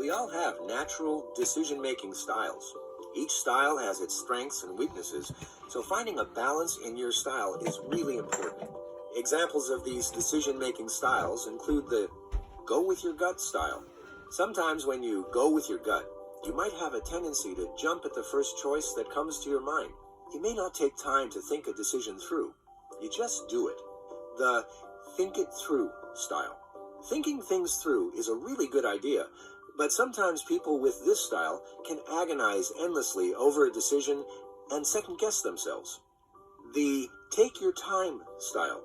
We all have natural decision-making styles. Each style has its strengths and weaknesses, so finding a balance in your style is really important. Examples of these decision-making styles include the go with your gut style. Sometimes when you go with your gut, you might have a tendency to jump at the first choice that comes to your mind. You may not take time to think a decision through. You just do it. The think it through style. Thinking things through is a really good idea, but sometimes people with this style can agonize endlessly over a decision and second-guess themselves. The take your time style.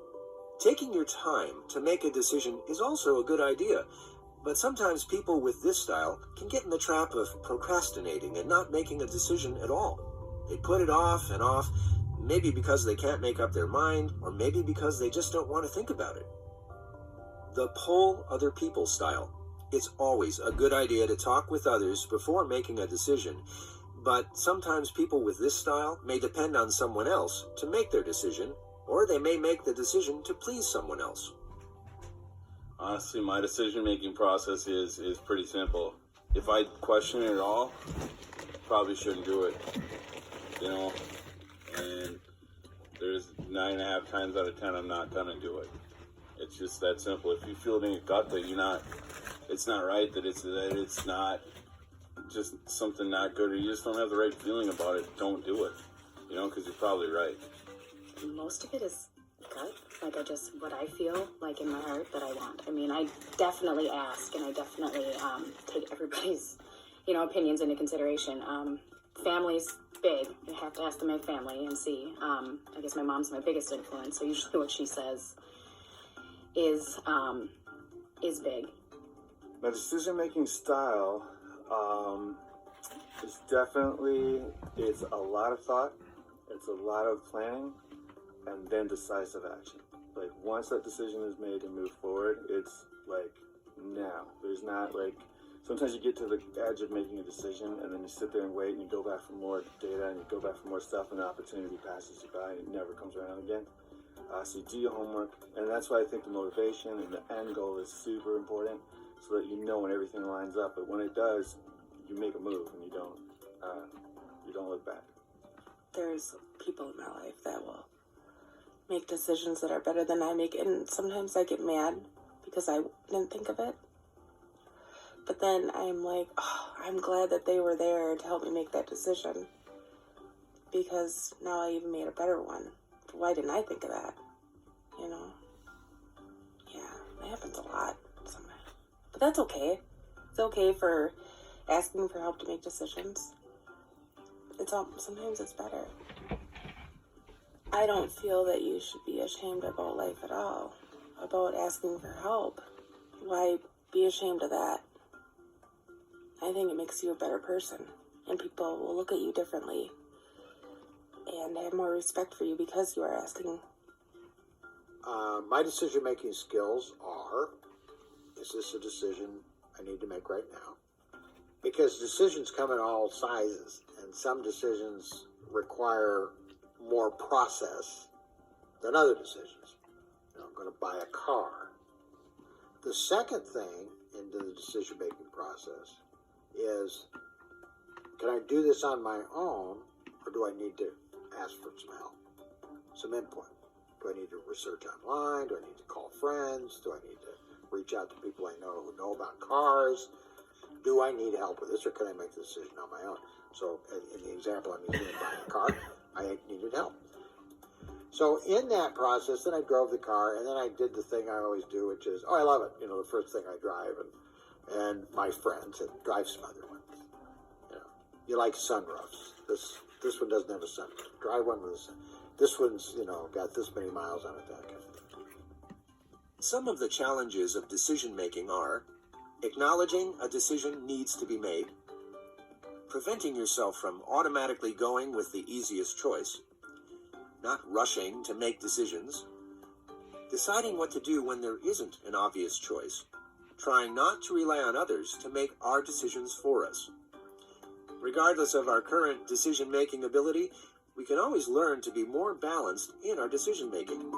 Taking your time to make a decision is also a good idea, but sometimes people with this style can get in the trap of procrastinating and not making a decision at all. They put it off and off, maybe because they can't make up their mind, or maybe because they just don't want to think about it. The poll other people style. It's always a good idea to talk with others before making a decision, but sometimes people with this style may depend on someone else to make their decision, or they may make the decision to please someone else. Honestly, my decision-making process is pretty simple. If I question it at all, probably shouldn't do it, and there's 9.5 times out of 10 I'm not gonna do it. It's just that simple. If you feel it in your gut that it's not right, that it's not just something not good, or you just don't have the right feeling about it, don't do it, because you're probably right. Most of it is gut, what I feel like in my heart that I want. I mean, I definitely ask, and I definitely take everybody's, opinions into consideration. Family's big. You have to ask my family and see. I guess my mom's my biggest influence, so usually what she says is big. My decision-making style is definitely, it's a lot of thought, it's a lot of planning, and then decisive action. Like, once that decision is made to move forward, it's like now. There's not sometimes you get to the edge of making a decision, and then you sit there and wait, and you go back for more data, and you go back for more stuff, and the opportunity passes you by, and it never comes around again. So you do your homework, and that's why I think the motivation and the end goal is super important, so that you know when everything lines up. But when it does, you make a move, and you don't look back. There's people in my life that will make decisions that are better than I make, and sometimes I get mad because I didn't think of it. But then I'm like, oh, I'm glad that they were there to help me make that decision, because now I even made a better one. Why didn't I think of that? Yeah, it happens a lot sometimes. But that's okay. It's okay for asking for help to make decisions. Sometimes it's better. I don't feel that you should be ashamed about life at all, about asking for help. Why be ashamed of that? I think it makes you a better person, and people will look at you differently and have more respect for you because you are asking. My decision-making skills are, is this a decision I need to make right now? Because decisions come in all sizes, and some decisions require more process than other decisions. I'm going to buy a car. The second thing into the decision-making process is, can I do this on my own, or do I need to ask for some help, some input? Do I need to research online? Do I need to call friends? Do I need to reach out to people I know who know about cars? Do I need help with this, or can I make the decision on my own? So in the example I'm using, buying a car, I needed help. So in that process, then I drove the car, and then I did the thing I always do, which is, I love it. The first thing I drive, and my friend said, drive some other ones. You like sunroofs. This one doesn't have a sunroof. Drive one with a sun. This one's, got this many miles on it, that kind of thing. Some of the challenges of decision-making are acknowledging a decision needs to be made, preventing yourself from automatically going with the easiest choice, not rushing to make decisions, deciding what to do when there isn't an obvious choice, trying not to rely on others to make our decisions for us. Regardless of our current decision-making ability, we can always learn to be more balanced in our decision-making.